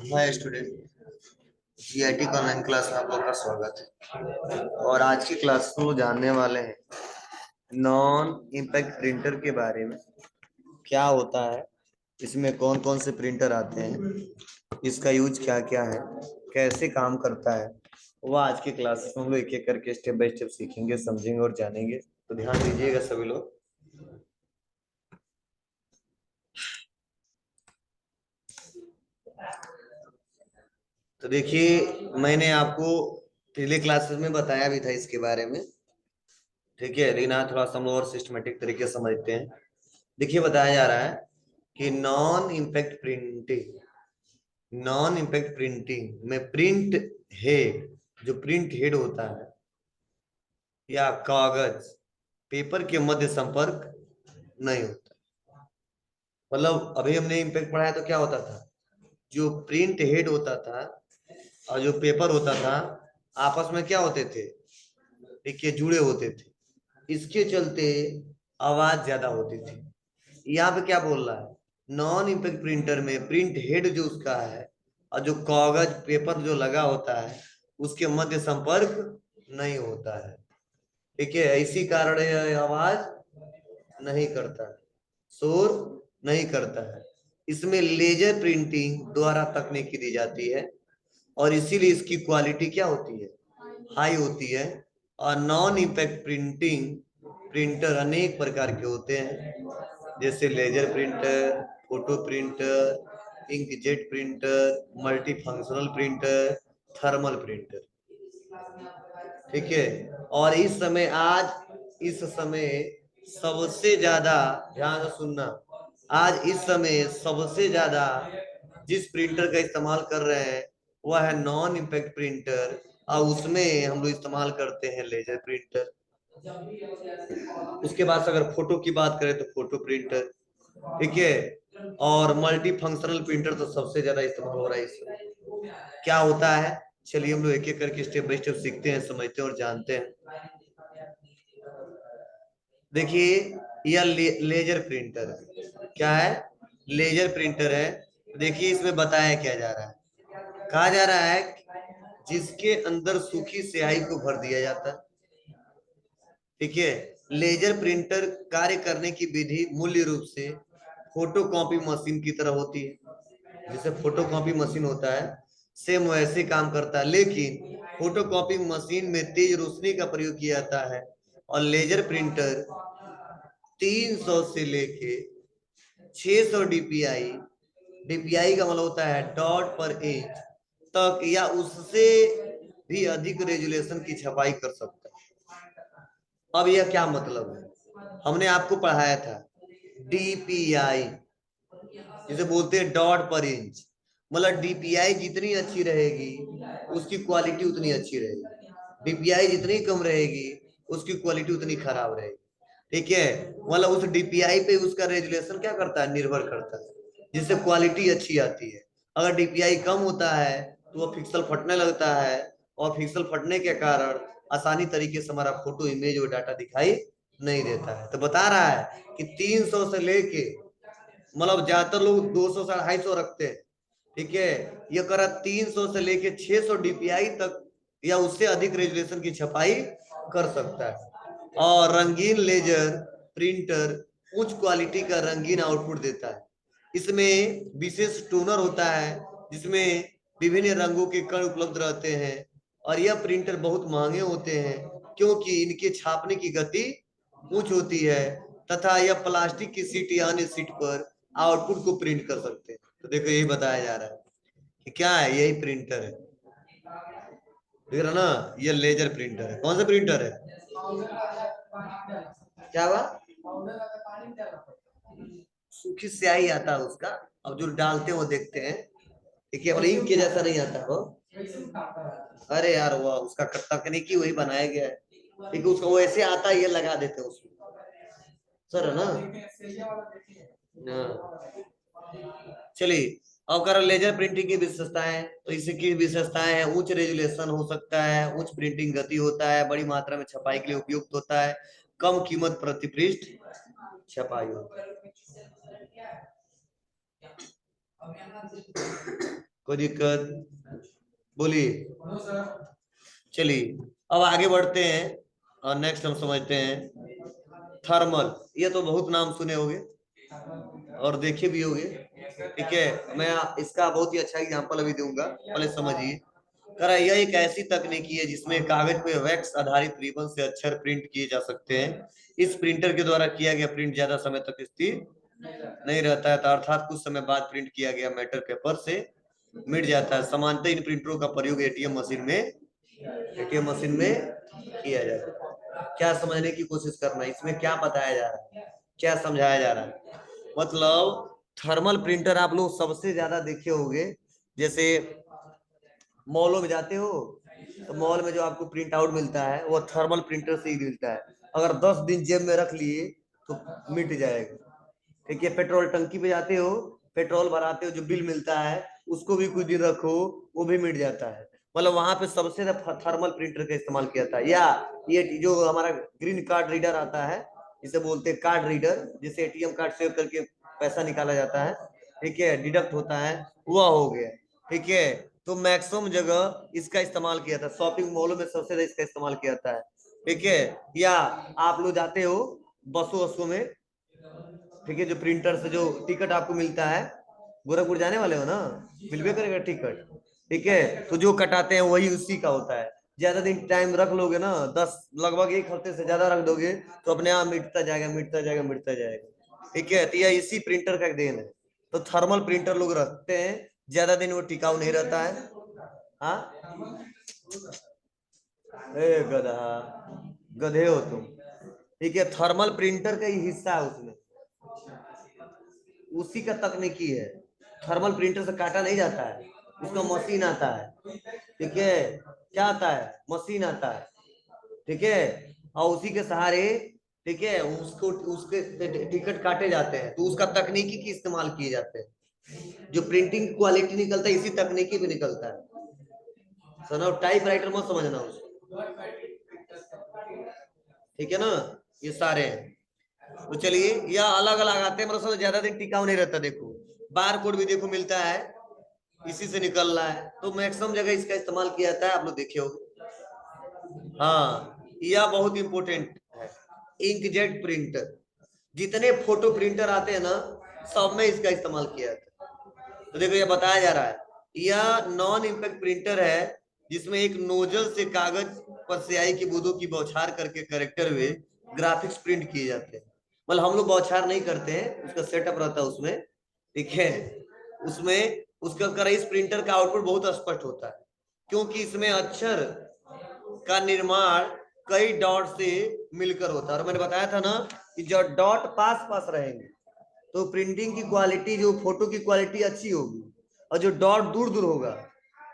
Hi student. GIT का online class में आप लोग का स्वागत है। और आज की क्लास को जानने वाले हैं नॉन इम्पैक्ट प्रिंटर के बारे में। क्या होता है, इसमें कौन कौन से प्रिंटर आते हैं, इसका यूज क्या क्या है, कैसे काम करता है, वो आज की क्लास में हम लोग एक एक करके स्टेप बाय स्टेप सीखेंगे, समझेंगे और जानेंगे। तो ध्यान दीजिएगा सभी लोग। तो देखिए, मैंने आपको पिछले क्लासेस में बताया भी था इसके बारे में, ठीक है, लेकिन आज थोड़ा सा हम लोग और सिस्टमेटिक तरीके से समझते हैं। देखिए, बताया जा रहा है कि नॉन इम्पैक्ट प्रिंटिंग में प्रिंट हेड, जो प्रिंट हेड होता है या कागज पेपर के मध्य संपर्क नहीं होता। मतलब अभी हमने इम्पैक्ट पढ़ाया तो क्या होता था, जो प्रिंट हेड होता था और जो पेपर होता था आपस में क्या होते थे, देखिए जुड़े होते थे। इसके चलते आवाज ज्यादा होती थी। यहाँ पे क्या बोल रहा है, नॉन इम्पैक्ट प्रिंटर में प्रिंट हेड जो उसका है और जो कागज पेपर जो लगा होता है उसके मध्य संपर्क नहीं होता है, ठीक है। इसी कारण यह आवाज नहीं करता है, शोर नहीं करता है। इसमें लेजर प्रिंटिंग द्वारा तकनीकी दी जाती है और इसीलिए इसकी क्वालिटी क्या होती है, हाई होती है। और नॉन इम्पैक्ट प्रिंटिंग प्रिंटर अनेक प्रकार के होते हैं, जैसे laser printer, photo printer, inkjet printer, multi functional printer, thermal printer, ठीक है। और इस समय सबसे ज्यादा, ध्यान से सुनना, आज इस समय सबसे ज्यादा जिस प्रिंटर का इस्तेमाल कर रहे हैं वह है नॉन इम्पैक्ट प्रिंटर, और उसमें हम लोग इस्तेमाल करते हैं लेजर प्रिंटर। उसके बाद अगर फोटो की बात करें तो फोटो प्रिंटर, ठीक है। और मल्टी फंक्शनल प्रिंटर तो सबसे ज्यादा इस्तेमाल हो रहा है इसमें। क्या होता है, चलिए हम लोग एक एक करके स्टेप बाय स्टेप सीखते हैं, समझते हैं और जानते हैं। देखिए, यह लेजर प्रिंटर है। क्या है, लेजर प्रिंटर है। देखिए इसमें बताया क्या जा रहा है, कहा जा रहा है जिसके अंदर सूखी स्याही को भर दिया जाता है, ठीक है। लेजर प्रिंटर कार्य करने की विधि मूल्य रूप से फोटोकॉपी मशीन की तरह होती है। जैसे फोटोकॉपी मशीन होता है, सेम वैसे काम करता है, लेकिन फोटोकॉपी मशीन में तेज रोशनी का प्रयोग किया जाता है और लेजर प्रिंटर 300 से लेके 600 डीपीआई, डीपीआई का मतलब होता है डॉट पर इंच तक या उससे भी अधिक रेजुलेशन की छपाई कर सकता है। अब यह क्या मतलब है, हमने आपको पढ़ाया था डीपीआई, जिसे बोलते हैं डॉट पर इंच। मतलब डीपीआई जितनी अच्छी रहेगी उसकी क्वालिटी उतनी अच्छी रहेगी, डीपीआई जितनी कम रहेगी उसकी क्वालिटी उतनी खराब रहेगी, ठीक है। मतलब उस डीपीआई पे उसका रेजुलेशन क्या करता है, निर्भर करता है, जिससे क्वालिटी अच्छी आती है। अगर डीपीआई कम होता है तो वह पिक्सल फटने लगता है, और पिक्सल फटने के कारण आसानी तरीके से हमारा फोटो, इमेज और डाटा दिखाई नहीं देता है। तो बता रहा है कि 300 से लेके, मतलब ज्यादातर लोग 200 से 250 रखते हैं, ठीक है। ये करा 300 से लेके 600 डीपीआई तक या उससे अधिक रेजुलेशन की छपाई कर सकता है। और रंगीन लेजर प्रिंटर उच्च क्वालिटी का रंगीन आउटपुट देता है। इसमें विशेष टोनर होता है जिसमें विभिन्न रंगों के कण उपलब्ध रहते हैं, और यह प्रिंटर बहुत महंगे होते हैं क्योंकि इनके छापने की गति उच्च होती है, तथा यह प्लास्टिक की सीट या अन्य सीट पर आउटपुट को प्रिंट कर सकते हैं। तो देखो यही बताया जा रहा है कि क्या है, यही प्रिंटर है, देख रहा ना, ये लेजर प्रिंटर है। कौन सा प्रिंटर है, क्या हुआ, सूखी स्याही आता है उसका, अब जो डालते हैं वो देखते हैं, ठीक है। और इंक के जैसा नहीं आता वो, अरे यार वो उसका तकनीकी वही बनाया गया है, ठीक है। उसको वो ऐसे आता है, ये लगा देते हैं उसमें, सर है ना। हाँ। चलिए, अब कर लेजर प्रिंटिंग की विशेषताएं। तो इसकी विशेषताएं हैं, उच्च रेजुलेशन हो सकता है, उच्च प्रिंटिंग गति होता है, बड़ी मात्रा में छपाई के लिए उपयुक्त होता है, कम कीमत प्रति पृष्ठ छपाई होती है। कोई दिक्कत? बोलिए। चलिए अब आगे बढ़ते हैं और नेक्स्ट हम समझते हैं थर्मल। ये तो बहुत नाम सुने होंगे और देखे भी होंगे, ठीक है। मैं इसका बहुत ही अच्छा एग्जांपल अभी दूंगा, पहले समझिए। करा यह एक ऐसी तकनीकी है जिसमें कागज पे वैक्स आधारित रिबन से अक्षर प्रिंट किए जा सकते हैं। इस प्रिंटर के द्वारा किया गया प्रिंट ज्यादा समय तक स्थिर नहीं रहता है, अर्थात कुछ समय बाद प्रिंट किया गया मैटर पेपर से मिट जाता है। सामान्यतः इन प्रिंटरों का प्रयोग एटीएम मशीन में किया जाता है। क्या समझने की कोशिश करना, इसमें क्या बताया जा रहा है, क्या समझाया जा रहा है? मतलब थर्मल प्रिंटर आप लोग सबसे ज्यादा देखे होंगे, जैसे मॉलों में जाते हो तो मॉल में जो आपको प्रिंट आउट मिलता है वो थर्मल प्रिंटर से ही मिलता है। अगर 10 दिन जेब में रख लिए तो मिट जाएगा, ठीक है। पेट्रोल टंकी पे जाते हो, पेट्रोल भराते हो, जो बिल मिलता है उसको भी कुछ दिन रखो वो भी मिट जाता है। मतलब वहां पे सबसे ज्यादा थर्मल प्रिंटर का इस्तेमाल किया था। या ये जो हमारा ग्रीन कार्ड रीडर आता है, जिसे बोलते हैं कार्ड रीडर, जिसे एटीएम कार्ड सेव करके पैसा निकाला जाता है, ठीक है, डिडक्ट होता है, वह हो गया, ठीक है। तो मैक्सिमम जगह इसका इस्तेमाल किया था, शॉपिंग मॉलों में सबसे ज्यादा इसका इस्तेमाल किया था, ठीक है। या आप लोग जाते हो बसों वसों में, ठीक है, जो प्रिंटर से जो टिकट आपको मिलता है, गोरखपुर जाने वाले हो ना, मिलबे करेगा टिकट, ठीक है। तो जो कटाते हैं वही उसी का होता है। ज्यादा दिन टाइम रख लोगे ना, 10 लगभग 1 हफ्ते से ज्यादा रख दोगे तो अपने आप मिटता जाएगा, मिटता जाएगा, मिटता जाएगा, ठीक है। तो यह इसी प्रिंटर का देन है। तो थर्मल प्रिंटर लोग रखते हैं, ज्यादा दिन वो टिकाऊ नहीं रहता है। हाँ, ए गधा, गधे हो तुम, ठीक है। थर्मल प्रिंटर का ही हिस्सा है उसमें, उसी का तकनीकी है। थर्मल प्रिंटर से काटा नहीं जाता है, उसका मशीन आता है, ठीक है। क्या आता है? मशीन आता है, ठीक है। और उसी के सहारे, ठीक है, उसको उसके टिकट काटे जाते हैं। तो उसका तकनीकी की इस्तेमाल किए जाते हैं। जो प्रिंटिंग क्वालिटी निकलता है इसी तकनीकी पे निकलता है। सर टाइप राइटर मत समझना उसको, ठीक है ना। ये सारे हैं। तो चलिए, यह अलग अलग आते हैं, मतलब ज्यादा दिन टिकाऊ नहीं रहता। देखो बार कोड भी देखो मिलता है, इसी से निकल रहा है। तो मैक्सिमम जगह इसका इस्तेमाल किया जाता है, आप लोग देखे होंगे। हाँ, यह बहुत इंपॉर्टेंट है। इंकजेट प्रिंटर, जितने फोटो प्रिंटर आते हैं ना, सब में इसका इस्तेमाल किया जाता है। तो देखो ये बताया जा रहा है, यह नॉन इम्पैक्ट प्रिंटर है जिसमें एक नोजल से कागज पर स्याही की बूंदों की बौछार करके करेक्टर हुए ग्राफिक्स प्रिंट किए जाते हैं। मतलब हम लोग बौछार नहीं करते हैं, उसका सेटअप रहता है उसमें, ठीक है। उसमें उसका कर इस प्रिंटर का आउटपुट बहुत स्पष्ट होता है, क्योंकि इसमें अक्षर का निर्माण कई डॉट से मिलकर होता है। और मैंने बताया था ना कि जब डॉट पास पास रहेंगे तो प्रिंटिंग की क्वालिटी, जो फोटो की क्वालिटी अच्छी होगी, और जो डॉट दूर दूर होगा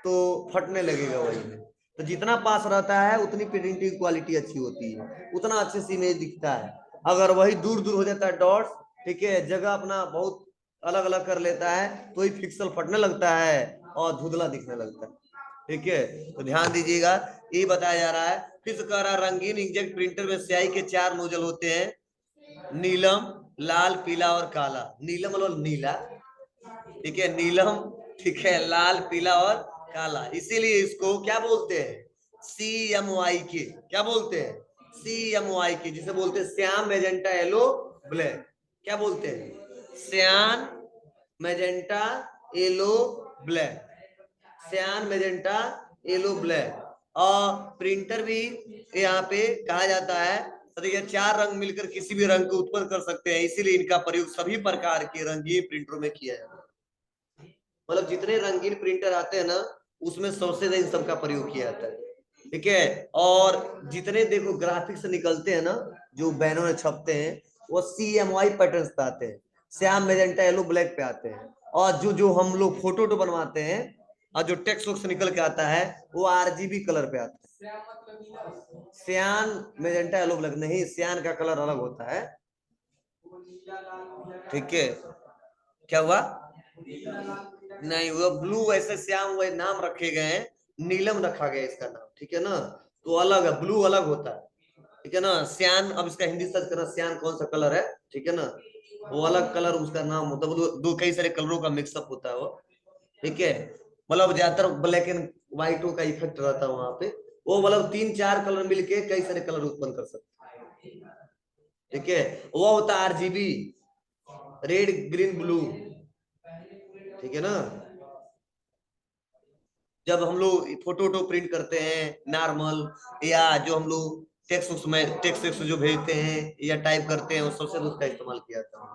तो फटने लगेगा वही में। तो जितना पास रहता है उतनी प्रिंटिंग क्वालिटी अच्छी होती है, उतना अच्छे से इमेज दिखता है। अगर वही दूर दूर हो जाता है डॉट्स, ठीक है, जगह अपना बहुत अलग अलग कर लेता है, तो ही पिक्सल फटने लगता है और धुंधला दिखने लगता है, ठीक है। तो ध्यान दीजिएगा, ये बताया जा रहा है। फिर कह रहा रंगीन इंकजेट प्रिंटर में स्याही के 4 नोजल होते हैं, नीलम, लाल, पीला और काला। नीलम मतलब नीला, ठीक है, नीलम, ठीक है, लाल, पीला और काला। इसीलिए इसको क्या बोलते हैं? CMYK। क्या बोलते हैं? CMYK, जिसे बोलते हैं श्याम, मैजेंटा, येलो, ब्लैक। क्या बोलते हैं? Cyan, magenta, yellow, black. Cyan, magenta, yellow, black. और प्रिंटर भी यहाँ पे कहा जाता है, तो ये 4 रंग मिलकर किसी भी रंग को उत्पन्न कर सकते हैं, इसीलिए इनका प्रयोग सभी प्रकार के रंगीन प्रिंटरों में किया जाता है। मतलब जितने रंगीन प्रिंटर आते हैं ना, उसमें सबसे ज्यादा इन सबका प्रयोग किया जाता है, ठीक है। और जितने देखो ग्राफिक्स निकलते हैं ना, जो बैनर में छपते हैं, वो CMY पैटर्न पे आते हैं, श्याम, मैजेंटा, येलो, ब्लैक पे आते हैं। और जो जो हम लोग फोटो बनवाते हैं और जो टेक्स्ट वक्स निकल के आता है, वो RGB कलर पे आता है। श्यान, मैजेंटा, येलो, ब्लैक नहीं, श्यान का कलर अलग होता है, ठीक है। क्या हुआ? नहीं, वो ब्लू, ऐसे श्याम वही नाम रखे गए हैं, नीलम रखा गया इसका नाम, ठीक है ना। तो अलग है, ब्लू अलग होता है, ठीक है ना। श्यान, अब इसका हिंदी सर्च करना, श्यान कौन सा कलर है, ठीक है ना, वो अलग कलर उसका नाम होता है। दो कई सारे कलरों का मिक्सअप होता है वो, ठीक है। मतलब ज्यादातर ब्लैक एंड व्हाइट का इफेक्ट रहता है वहां पे। वो मतलब 3-4 कलर मिलके कई सारे कलर उत्पन्न कर सकते हैं। ठीक है, वो होता है आरजीबी, रेड ग्रीन ब्लू। ठीक है ना। जब हम लोग फोटो वोटो प्रिंट करते हैं नॉर्मल, या जो हम लोग टेक्स्ट उसमें टेक्स्ट जो भेजते हैं या टाइप करते हैं, उस सबसे उसका इस्तेमाल किया जाता है।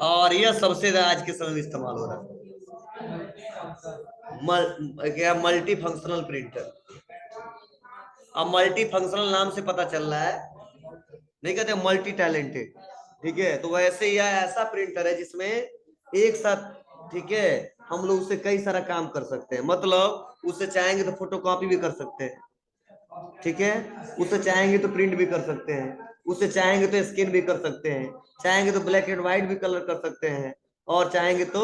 और यह सबसे ज्यादा आज के समय में इस्तेमाल हो रहा है। क्या मल्टी फंक्शनल प्रिंटर। अब मल्टी फंक्शनल नाम से पता चल रहा है, नहीं कहते मल्टी टैलेंटेड। ठीक है, तो वैसे यह ऐसा प्रिंटर है जिसमें एक साथ, ठीक है, हम लोग उससे कई सारा काम कर सकते हैं। मतलब उससे चाहेंगे तो फोटो कॉपी भी कर सकते हैं, ठीक है, उससे चाहेंगे तो प्रिंट भी कर सकते हैं, उससे चाहेंगे तो स्कैन भी कर सकते हैं, चाहेंगे तो ब्लैक एंड व्हाइट भी कलर कर सकते हैं, और चाहेंगे तो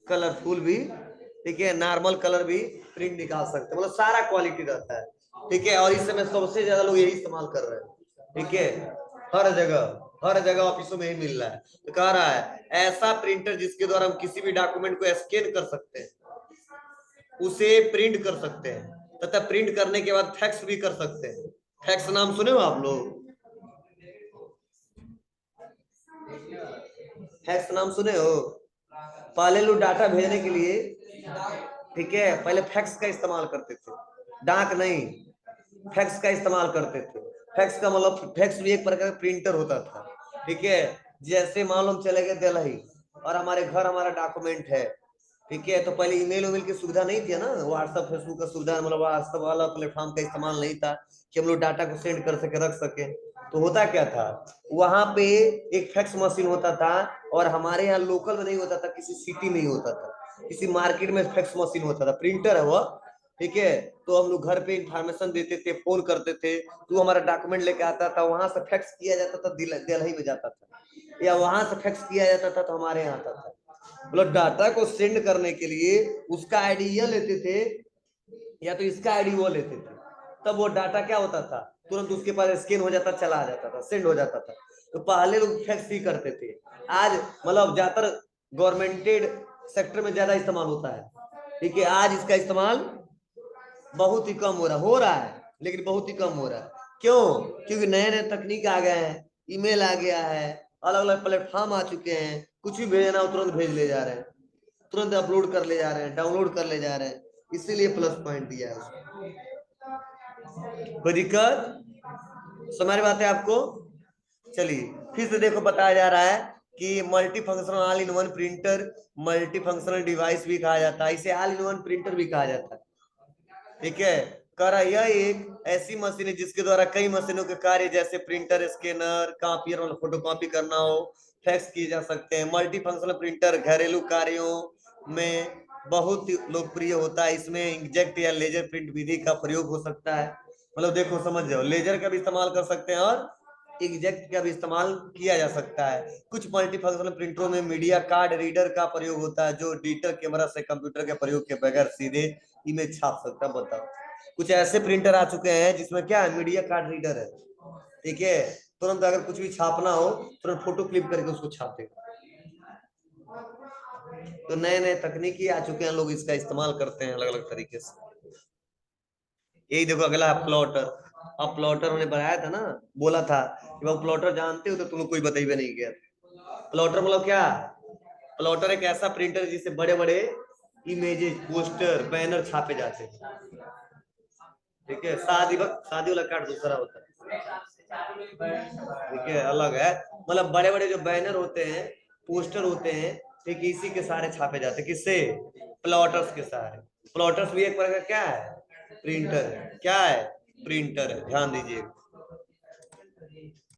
कलरफुल भी, ठीक है, नॉर्मल कलर भी प्रिंट निकाल सकते हैं। मतलब सारा क्वालिटी रहता है। ठीक है, और इस समय सबसे ज्यादा लोग यही इस्तेमाल कर रहे हैं। ठीक है, हर जगह ऑफिसों में ही मिल रहा है। तो कह रहा है ऐसा प्रिंटर जिसके द्वारा हम किसी भी डॉक्यूमेंट को स्कैन कर सकते हैं, उसे प्रिंट कर सकते हैं, तथा प्रिंट करने के बाद फैक्स भी कर सकते हैं। फैक्स नाम सुने हो आप लोग? फैक्स नाम सुने हो? पहले लोग डाटा भेजने के लिए, ठीक है, पहले फैक्स का इस्तेमाल करते थे, डाक नहीं, फैक्स का इस्तेमाल करते थे। फैक्स का मतलब फैक्स भी एक प्रकार का प्रिंटर होता था। ठीक है, जैसे मान लो हम चले गए दिल्ली और हमारे घर हमारा डॉक्यूमेंट है, ठीक है, तो पहले ईमेल उमेल की सुविधा नहीं थी ना, व्हाट्सएप फेसबुक का सुविधा, मतलब व्हाट्सएप वाला प्लेटफॉर्म का इस्तेमाल नहीं था कि हम लोग डाटा को सेंड कर सके, रख सके। तो होता क्या था, वहां पे एक फैक्स मशीन होता था, और हमारे यहाँ लोकल में नहीं होता था, किसी सिटी में ही होता था, किसी मार्केट में फैक्स मशीन होता था, प्रिंटर है वो। ठीक है, तो हम लोग घर पे इंफॉर्मेशन देते थे, फोन करते थे, तो हमारा डॉक्यूमेंट लेके आता था, वहां से फैक्स किया जाता था, दिल्ली में जाता था, या वहां से फैक्स किया जाता था तो हमारे यहाँ आता था। मतलब डाटा को सेंड करने के लिए उसका आईडी ये लेते थे, या तो इसका आईडी वो लेते थे, तब वो डाटा क्या होता था, तुरंत उसके पास स्कैन हो जाता, चला जाता था, सेंड हो जाता था। तो पहले लोग फैक्स ही करते थे। आज मतलब ज्यादातर गवर्नमेंटेड सेक्टर में ज्यादा इस्तेमाल होता है। ठीक है, आज इसका इस्तेमाल बहुत ही कम हो रहा है, लेकिन बहुत ही कम हो रहा है। क्यों? क्योंकि नए नए तकनीक आ गए हैं, ईमेल आ गया है, अलग अलग प्लेटफॉर्म आ चुके हैं, कुछ भी भेजना हो तुरंत भेज ले जा रहे हैं, तुरंत अपलोड कर ले जा रहे हैं, डाउनलोड कर ले जा रहे हैं, इसीलिए प्लस पॉइंट दिया है उसको। कोई दिक्कत समझ में आते है आपको? चलिए फिर से देखो, बताया जा रहा है कि multi functional all in one printer, multi functional device भी कहा जाता है, इसे ऑल इन वन प्रिंटर भी कहा जाता है। ठीक है, करा यह एक ऐसी मशीन है जिसके द्वारा कई मशीनों के कार्य जैसे प्रिंटर, स्कैनर, कॉपियर मतलब फोटो कॉपी करना हो, फैक्स किए जा सकते हैं। मल्टी फंक्शनल प्रिंटर घरेलू कार्यों में बहुत लोकप्रिय होता है। इसमें इंकजेट या लेजर प्रिंट विधि का प्रयोग हो सकता है। मतलब देखो समझ जाओ, लेजर का भी इस्तेमाल कर सकते हैं और इंकजेट का भी इस्तेमाल किया जा सकता है। कुछ मल्टी फंक्शनल प्रिंटरों में मीडिया कार्ड रीडर का प्रयोग होता है, जो डिजिटल कैमरा से कंप्यूटर के प्रयोग के बगैर सीधे इमेज छाप सकता है। बताओ, कुछ ऐसे प्रिंटर आ चुके हैं जिसमें क्या है, मीडिया कार्ड रीडर है। ठीक है, तुरंत अगर कुछ भी छापना हो, तुरंत फोटो क्लिक करके उसको छाप देगा। तो नए नए तकनीकी आ चुके हैं, लोग इसका इस्तेमाल करते हैं अलग अलग तरीके से। यही देखो अगला है प्लॉटर। अब प्लॉटर उन्हें बनाया था ना, बोला था कि वो प्लॉटर जानते हो, तो तुम कोई बताइए नहीं गया। प्लॉटर मतलब क्या? प्लॉटर एक ऐसा प्रिंटर जिससे बड़े बड़े इमेजेस, पोस्टर, बैनर छापे जाते हैं। ठीक है, शादी वाला कार्ड दूसरा होता है। ठीक है, अलग है। मतलब बड़े बड़े जो बैनर होते हैं, पोस्टर होते हैं, ठीक, इसी के सहारे छापे जाते हैं। किससे? प्लॉटर्स के सहारे। प्लॉटर्स भी एक प्रकार का क्या है, प्रिंटर है। क्या है? प्रिंटर है, ध्यान दीजिए।